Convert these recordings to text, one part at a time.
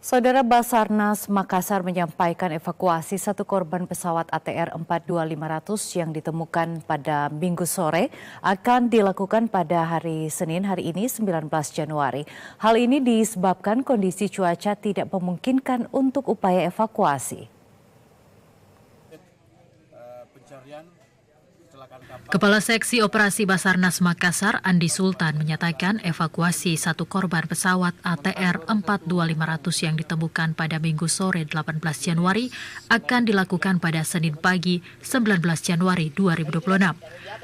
Saudara Basarnas Makassar menyampaikan evakuasi satu korban pesawat ATR 42500 yang ditemukan pada Minggu sore akan dilakukan pada hari Senin hari ini 19 Januari. Hal ini disebabkan kondisi cuaca tidak memungkinkan untuk upaya evakuasi. Kepala Seksi Operasi Basarnas Makassar, Andi Sultan, menyatakan evakuasi satu korban pesawat ATR 42500 yang ditemukan pada Minggu sore 18 Januari akan dilakukan pada Senin pagi 19 Januari 2026.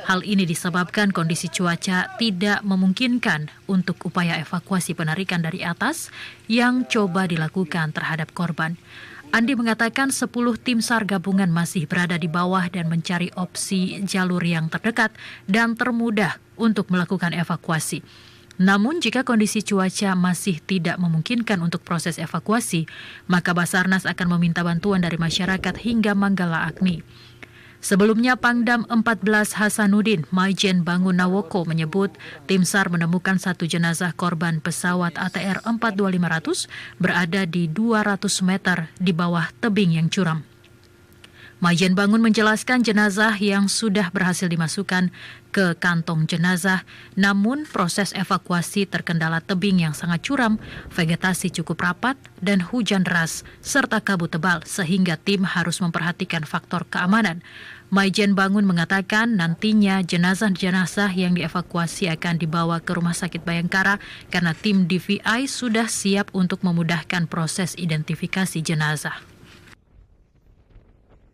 Hal ini disebabkan kondisi cuaca tidak memungkinkan untuk upaya evakuasi penarikan dari atas yang coba dilakukan terhadap korban. Andi mengatakan 10 tim SAR gabungan masih berada di bawah dan mencari opsi jalur yang terdekat dan termudah untuk melakukan evakuasi. Namun jika kondisi cuaca masih tidak memungkinkan untuk proses evakuasi, maka Basarnas akan meminta bantuan dari masyarakat hingga Manggala Agni. Sebelumnya Pangdam 14 Hasanuddin Maijen Bangun Nawoko menyebut tim SAR menemukan satu jenazah korban pesawat ATR 42500 berada di 200 meter di bawah tebing yang curam. Maijen Bangun menjelaskan jenazah yang sudah berhasil dimasukkan ke kantong jenazah, namun proses evakuasi terkendala tebing yang sangat curam, vegetasi cukup rapat, dan hujan deras, serta kabut tebal sehingga tim harus memperhatikan faktor keamanan. Maijen Bangun mengatakan nantinya jenazah-jenazah yang dievakuasi akan dibawa ke Rumah Sakit Bayangkara karena tim DVI sudah siap untuk memudahkan proses identifikasi jenazah.